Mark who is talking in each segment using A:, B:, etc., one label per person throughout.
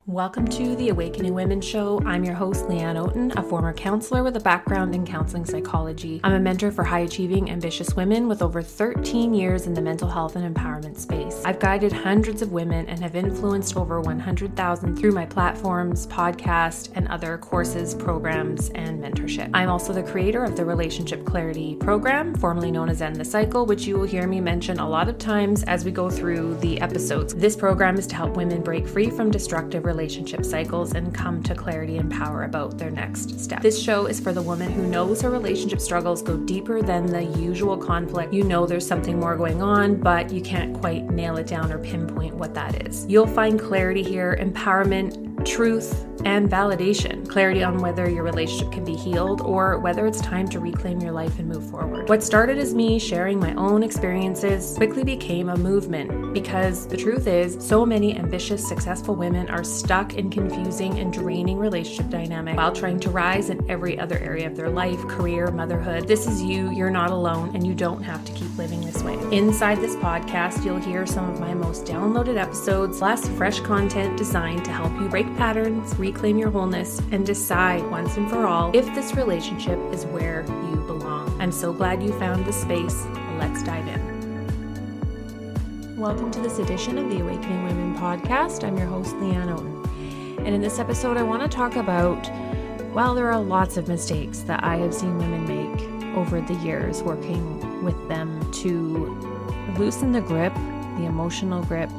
A: Welcome to the Awakening Women Show. I'm your host, Leanne Oaten, a former counselor with a background in counseling psychology. I'm a mentor for high-achieving, ambitious women with over 13 years in the mental health and empowerment space. I've guided hundreds of women and have influenced over 100,000 through my platforms, podcast, and other courses, programs, and mentorship. I'm also the creator of the Relationship Clarity program, formerly known as End the Cycle, which you will hear me mention a lot of times as we go through the episodes. This program is to help women break free from destructive relationship cycles and come to clarity and power about their next step. This show is for the woman who knows her relationship struggles go deeper than the usual conflict. You know there's something more going on, but you can't quite nail it down or pinpoint what that is. You'll find clarity here, empowerment, truth, and validation. Clarity on whether your relationship can be healed or whether it's time to reclaim your life and move forward. What started as me sharing my own experiences quickly became a movement because the truth is, so many ambitious, successful women are stuck in confusing and draining relationship dynamics while trying to rise in every other area of their life, career, motherhood. This is you, you're not alone, and you don't have to keep living this way. Inside this podcast, you'll hear some of my most downloaded episodes, plus fresh content designed to help you break patterns, reclaim your wholeness, and decide once and for all if this relationship is where you belong. I'm so glad you found this space. Let's dive in. Welcome to this edition of the Awakening Women podcast. I'm your host, Leanne Oaten. And in this episode, I want to talk about, well, there are lots of mistakes that I have seen women make over the years working with them to loosen the grip, the emotional grip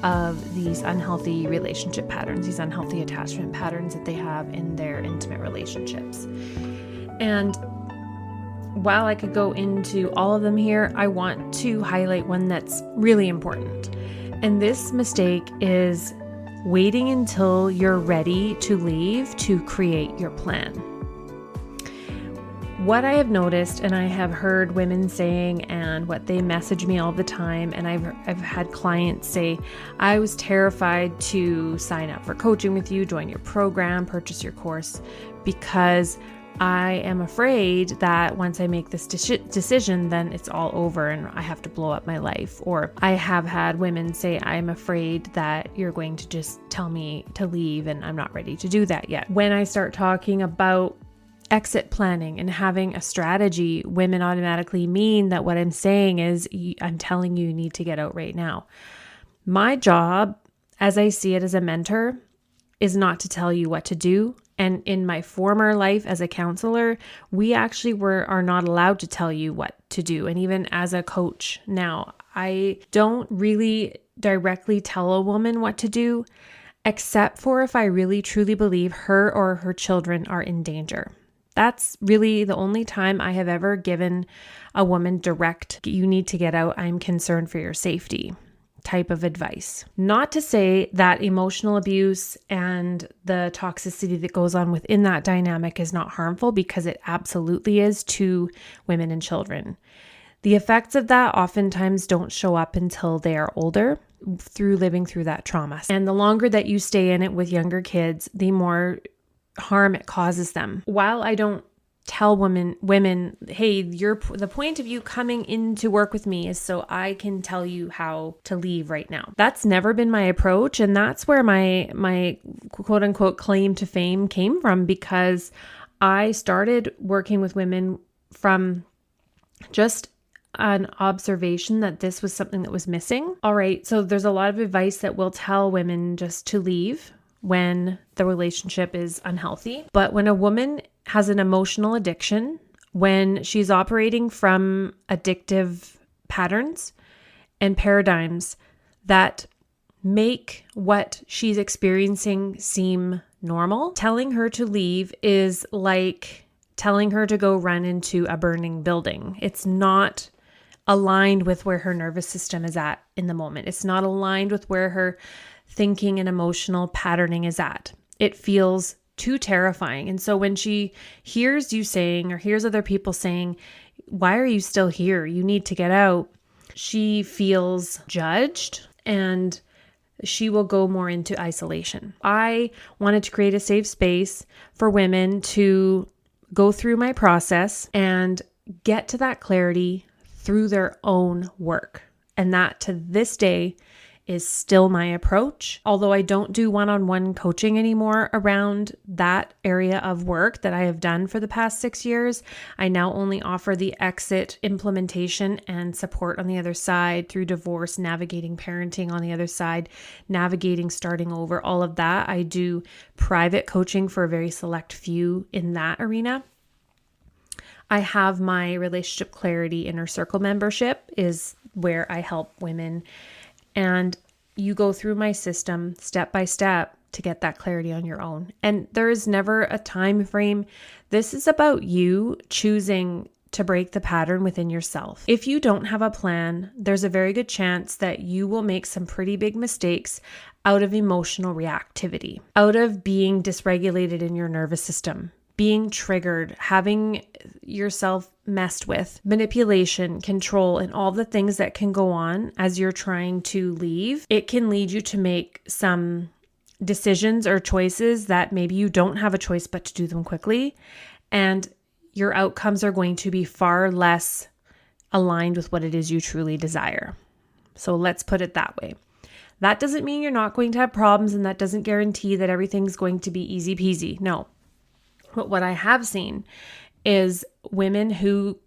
A: of these unhealthy relationship patterns, these unhealthy attachment patterns that they have in their intimate relationships. And while I could go into all of them here, I want to highlight one that's really important. And this mistake is waiting until you're ready to leave to create your plan. What I have noticed, and I have heard women saying, and what they message me all the time, and I've had clients say, I was terrified to sign up for coaching with you, join your program, purchase your course, because I am afraid that once I make this decision, then it's all over and I have to blow up my life. Or I have had women say, I'm afraid that you're going to just tell me to leave and I'm not ready to do that yet. When I start talking about exit planning and having a strategy, women automatically mean that what I'm saying is I'm telling you need to get out right now. My job, as I see it as a mentor, is not to tell you what to do. And in my former life as a counselor, we actually are not allowed to tell you what to do. And even as a coach now, I don't really directly tell a woman what to do, except for if I really truly believe her or her children are in danger. That's really the only time I have ever given a woman direct, you need to get out, I'm concerned for your safety type of advice. Not to say that emotional abuse and the toxicity that goes on within that dynamic is not harmful, because it absolutely is to women and children. The effects of that oftentimes don't show up until they are older, through living through that trauma. And the longer that you stay in it with younger kids, the more harm it causes them. While I don't tell women, hey, the point of you coming in to work with me is so I can tell you how to leave right now. That's never been my approach. And that's where my quote unquote claim to fame came from, because I started working with women from just an observation that this was something that was missing. All right. So there's a lot of advice that will tell women just to leave when the relationship is unhealthy. But when a woman has an emotional addiction, when she's operating from addictive patterns and paradigms that make what she's experiencing seem normal, telling her to leave is like telling her to go run into a burning building. It's not aligned with where her nervous system is at in the moment. It's not aligned with where her thinking and emotional patterning is at. It feels too terrifying. And so when she hears you saying, or hears other people saying, why are you still here? You need to get out. She feels judged and she will go more into isolation. I wanted to create a safe space for women to go through my process and get to that clarity through their own work. And that, to this day, is still my approach. Although I don't do one-on-one coaching anymore around that area of work that I have done for the past 6 years, I now only offer the exit implementation and support on the other side through divorce, navigating parenting on the other side, navigating starting over, all of that. I do private coaching for a very select few in that arena. I have my Relationship Clarity Inner Circle membership is where I help women, and you go through my system step by step to get that clarity on your own. And there is never a time frame. This is about you choosing to break the pattern within yourself. If you don't have a plan, there's a very good chance that you will make some pretty big mistakes out of emotional reactivity, out of being dysregulated in your nervous system, being triggered, having yourself messed with, manipulation, control, and all the things that can go on as you're trying to leave. It can lead you to make some decisions or choices that maybe you don't have a choice but to do them quickly. And your outcomes are going to be far less aligned with what it is you truly desire. So let's put it that way. That doesn't mean you're not going to have problems, and that doesn't guarantee that everything's going to be easy peasy. No. But what I have seen is women who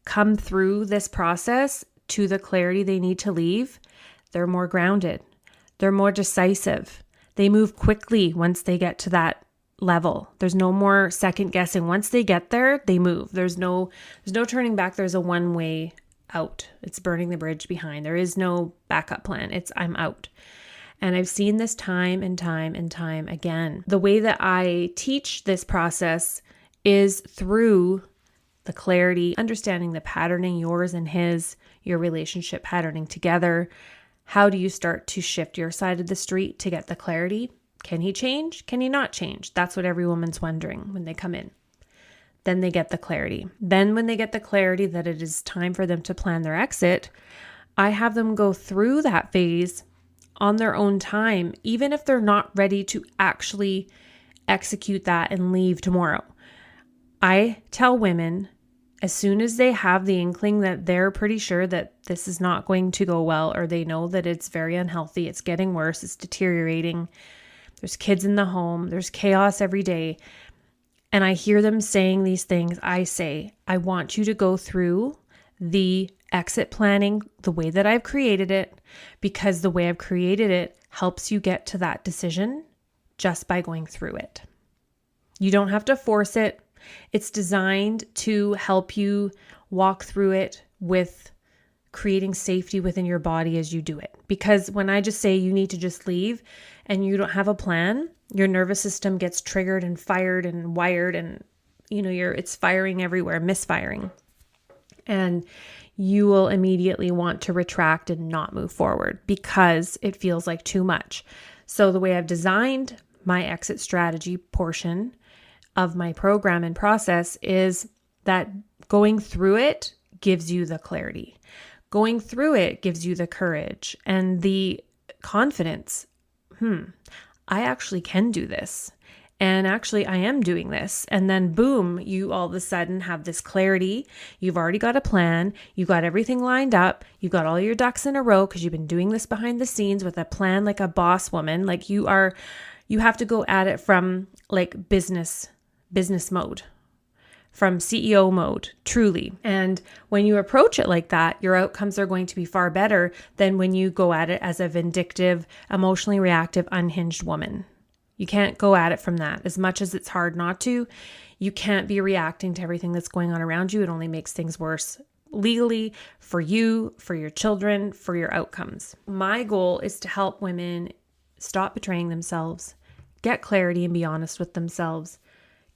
A: come through this process to the clarity they need to leave, they're more grounded. They're more decisive. They move quickly once they get to that level. There's no more second guessing. Once they get there, they move. There's no turning back. There's a one-way out. It's burning the bridge behind. There is no backup plan. It's I'm out. And I've seen this time and time and time again. The way that I teach this process is through the clarity, understanding the patterning, yours and his, your relationship patterning together. How do you start to shift your side of the street to get the clarity? Can he change? Can he not change? That's what every woman's wondering when they come in. Then they get the clarity. Then when they get the clarity that it is time for them to plan their exit, I have them go through that phase on their own time, even if they're not ready to actually execute that and leave tomorrow. I tell women as soon as they have the inkling that they're pretty sure that this is not going to go well, or they know that it's very unhealthy, it's getting worse, it's deteriorating, there's kids in the home, there's chaos every day, and I hear them saying these things, I say, I want you to go through the exit planning the way that I've created it, because the way I've created it helps you get to that decision just by going through it. You don't have to force it. It's designed to help you walk through it with creating safety within your body as you do it. Because when I just say you need to just leave and you don't have a plan, your nervous system gets triggered and fired and wired, and it's firing everywhere, misfiring. And you will immediately want to retract and not move forward because it feels like too much. So the way I've designed my exit strategy portion of my program and process is that going through it gives you the clarity. Going through it gives you the courage and the confidence. I actually can do this. And actually, I am doing this. And then boom, you all of a sudden have this clarity. You've already got a plan. You've got everything lined up. You've got all your ducks in a row because you've been doing this behind the scenes with a plan like a boss woman. Like you have to go at it from like business mode, from CEO mode, truly. And when you approach it like that, your outcomes are going to be far better than when you go at it as a vindictive, emotionally reactive, unhinged woman. You can't go at it from that. As much as it's hard not to, you can't be reacting to everything that's going on around you. It only makes things worse legally, for you, for your children, for your outcomes. My goal is to help women stop betraying themselves, get clarity and be honest with themselves,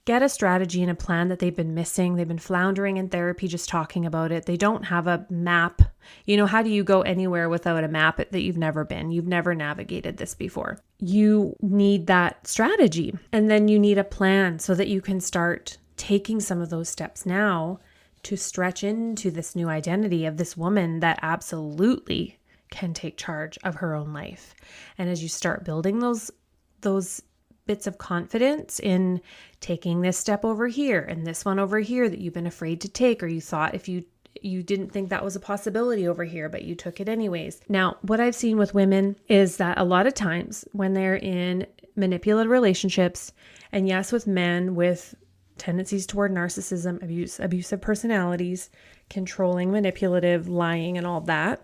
A: get a strategy and a plan that they've been missing. They've been floundering in therapy just talking about it. They don't have a map. How do you go anywhere without a map that you've never been? You've never navigated this before. You need that strategy. And then you need a plan so that you can start taking some of those steps now to stretch into this new identity of this woman that absolutely can take charge of her own life. And as you start building those bits of confidence in taking this step over here and this one over here that you've been afraid to take, or you thought if you you didn't think that was a possibility over here, but you took it anyways. Now, what I've seen with women is that a lot of times when they're in manipulative relationships, and yes, with men with tendencies toward narcissism, abusive personalities, controlling, manipulative, lying, and all that,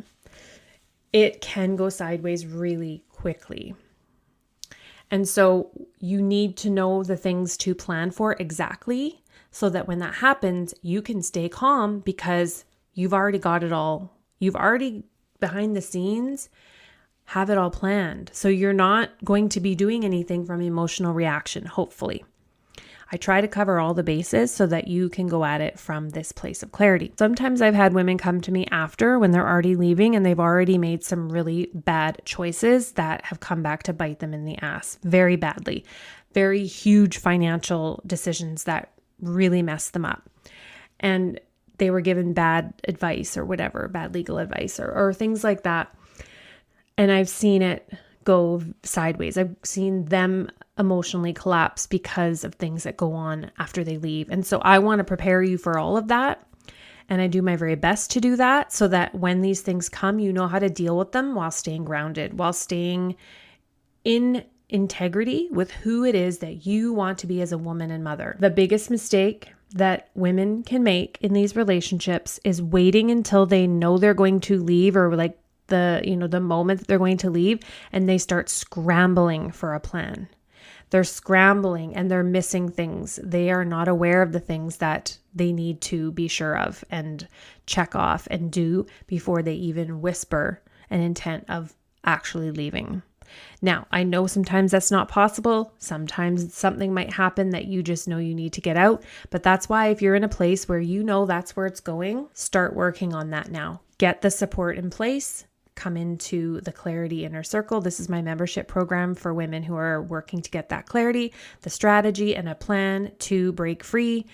A: it can go sideways really quickly. And so you need to know the things to plan for exactly, so that when that happens, you can stay calm because you've already got it all. You've already, behind the scenes, have it all planned. So you're not going to be doing anything from emotional reaction, hopefully. I try to cover all the bases so that you can go at it from this place of clarity. Sometimes I've had women come to me after, when they're already leaving and they've already made some really bad choices that have come back to bite them in the ass very badly. Very huge financial decisions that really messed them up. And they were given bad advice or whatever, bad legal advice or things like that. And I've seen it go sideways. I've seen them emotionally collapse because of things that go on after they leave. And so I want to prepare you for all of that. And I do my very best to do that so that when these things come, you know how to deal with them while staying grounded, while staying in integrity with who it is that you want to be as a woman and mother. The biggest mistake that women can make in these relationships is waiting until they know they're going to leave, or like the moment that they're going to leave, and they start scrambling for a plan. They're scrambling and they're missing things. They are not aware of the things that they need to be sure of and check off and do before they even whisper an intent of actually leaving. Now, I know sometimes that's not possible. Sometimes something might happen that you just know you need to get out. But that's why if you're in a place where you know that's where it's going, start working on that now. Get the support in place. Come into the Clarity Inner Circle. This is my membership program for women who are working to get that clarity, the strategy, and a plan to break free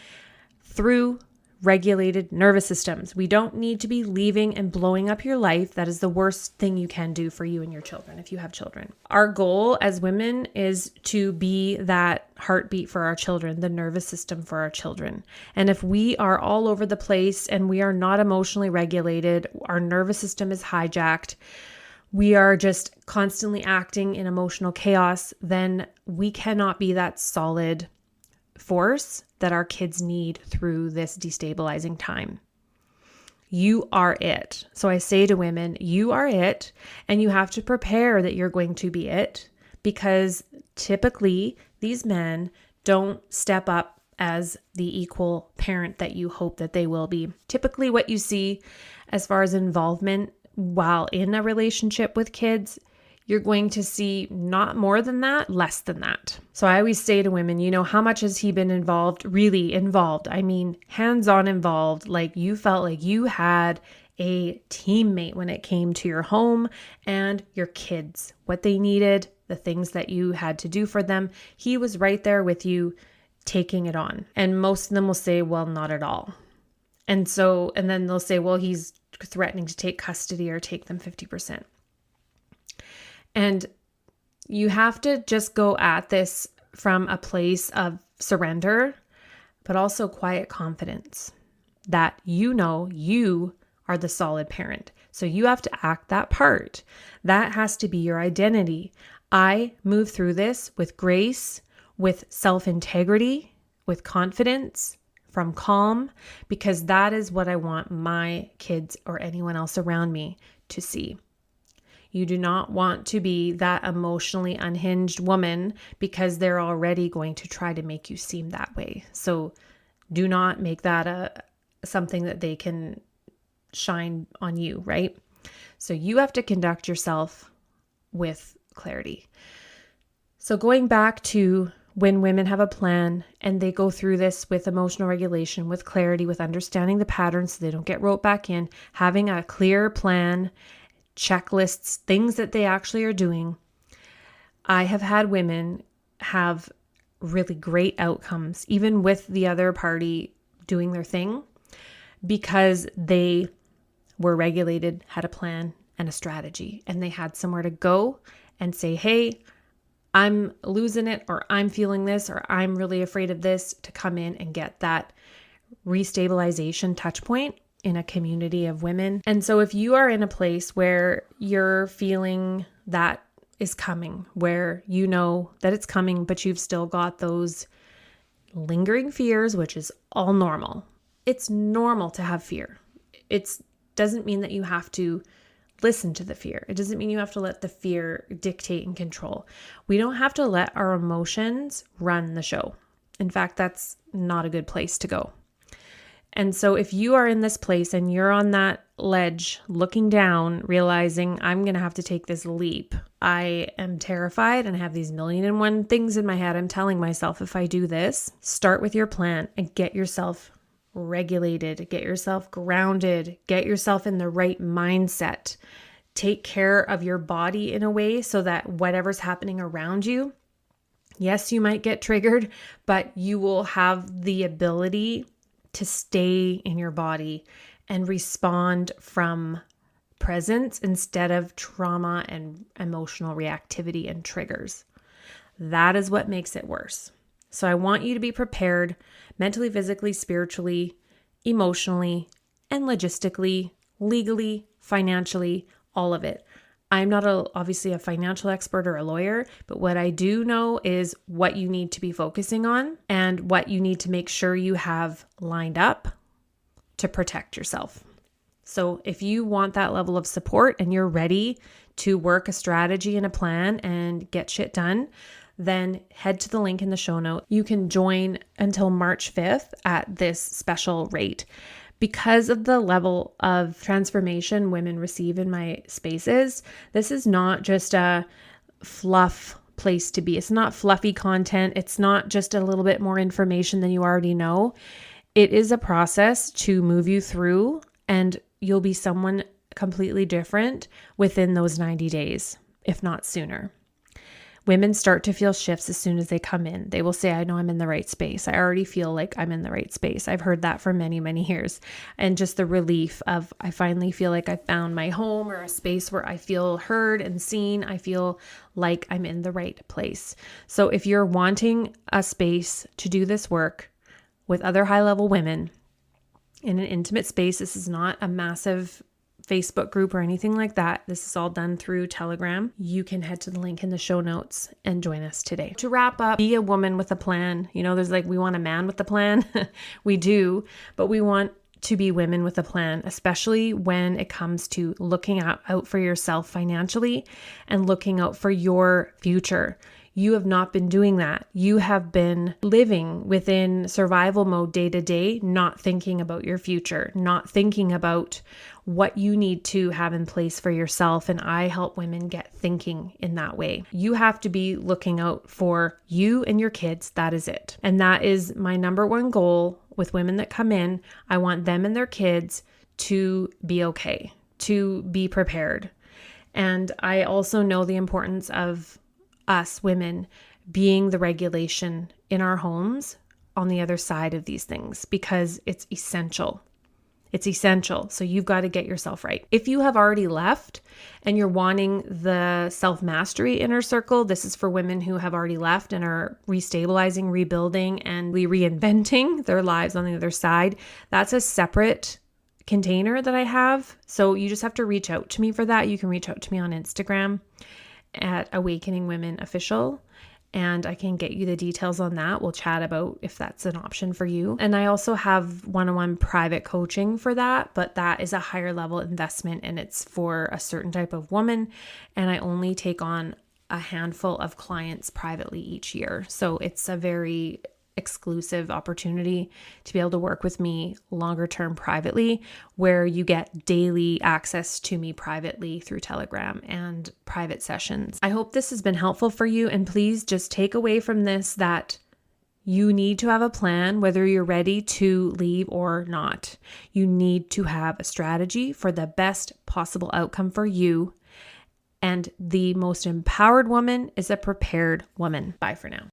A: through regulated nervous systems. We don't need to be leaving and blowing up your life. That is the worst thing you can do for you and your children if you have children. Our goal as women is to be that heartbeat for our children, the nervous system for our children. And if we are all over the place and we are not emotionally regulated, our nervous system is hijacked, we are just constantly acting in emotional chaos, then we cannot be that solid force that our kids need through this destabilizing time. You are it. So I say to women, you are it, and you have to prepare that you're going to be it, because typically these men don't step up as the equal parent that you hope that they will be. Typically what you see as far as involvement while in a relationship with kids, you're going to see not more than that, less than that. So I always say to women, how much has he been involved? Really involved. I mean, hands-on involved. Like you felt like you had a teammate when it came to your home and your kids, what they needed, the things that you had to do for them. He was right there with you taking it on. And most of them will say, well, not at all. And then they'll say, well, he's threatening to take custody or take them 50%. And you have to just go at this from a place of surrender, but also quiet confidence that you know you are the solid parent. So you have to act that part. That has to be your identity. I move through this with grace, with self-integrity, with confidence, from calm, because that is what I want my kids or anyone else around me to see. You do not want to be that emotionally unhinged woman because they're already going to try to make you seem that way. So do not make that something that they can shine on you, right? So you have to conduct yourself with clarity. So going back to when women have a plan and they go through this with emotional regulation, with clarity, with understanding the patterns so they don't get roped back in, having a clear plan, checklists, things that they actually are doing. I have had women have really great outcomes, even with the other party doing their thing, because they were regulated, had a plan and a strategy, and they had somewhere to go and say, hey, I'm losing it, or I'm feeling this, or I'm really afraid of this, to come in and get that restabilization touch point in a community of women. And so if you are in a place where you're feeling that is coming, where you know that it's coming, but you've still got those lingering fears, which is all normal. It's normal to have fear. It doesn't mean that you have to listen to the fear. It doesn't mean you have to let the fear dictate and control. We don't have to let our emotions run the show. In fact, that's not a good place to go. And so if you are in this place and you're on that ledge looking down, realizing I'm going to have to take this leap, I am terrified and I have these 1,000,001 things in my head I'm telling myself if I do this, start with your plan and get yourself regulated, get yourself grounded, get yourself in the right mindset. Take care of your body in a way so that whatever's happening around you, yes, you might get triggered, but you will have the ability to stay in your body and respond from presence instead of trauma and emotional reactivity and triggers. That is what makes it worse. So I want you to be prepared mentally, physically, spiritually, emotionally, and logistically, legally, financially, all of it. I'm not obviously a financial expert or a lawyer, but what I do know is what you need to be focusing on and what you need to make sure you have lined up to protect yourself. So if you want that level of support and you're ready to work a strategy and a plan and get shit done, then head to the link in the show note. You can join until March 5th at this special rate. Because of the level of transformation women receive in my spaces, this is not just a fluff place to be. It's not fluffy content. It's not just a little bit more information than you already know. It is a process to move you through, and you'll be someone completely different within those 90 days, if not sooner. Women start to feel shifts as soon as they come in. They will say, I know I'm in the right space. I already feel like I'm in the right space. I've heard that for many, many years. And just the relief of, I finally feel like I found my home or a space where I feel heard and seen. I feel like I'm in the right place. So if you're wanting a space to do this work with other high-level women in an intimate space, this is not a massive Facebook group or anything like that. This is all done through Telegram. You can head to the link in the show notes and join us today. To wrap up, be a woman with a plan. You know, there's like, we want a man with a plan. We do, but we want to be women with a plan, especially when it comes to looking out for yourself financially and looking out for your future. You have not been doing that. You have been living within survival mode day to day, not thinking about your future, not thinking about what you need to have in place for yourself. And I help women get thinking in that way. You have to be looking out for you and your kids. That is it. And that is my number one goal with women that come in. I want them and their kids to be okay, to be prepared. And I also know the importance of us women being the regulation in our homes on the other side of these things, because it's essential. It's essential. So you've got to get yourself right. If you have already left and you're wanting the self-mastery inner circle, this is for women who have already left and are restabilizing, rebuilding, and reinventing their lives on the other side. That's a separate container that I have. So you just have to reach out to me for that. You can reach out to me on Instagram at Awakening Women Official, and I can get you the details on that. We'll chat about if that's an option for you. And I also have one-on-one private coaching for that, but that is a higher level investment and it's for a certain type of woman. And I only take on a handful of clients privately each year. So it's a very exclusive opportunity to be able to work with me longer term privately, where you get daily access to me privately through Telegram and private sessions. I hope this has been helpful for you, and please just take away from this that you need to have a plan whether you're ready to leave or not. You need to have a strategy for the best possible outcome for you, and the most empowered woman is a prepared woman. Bye for now.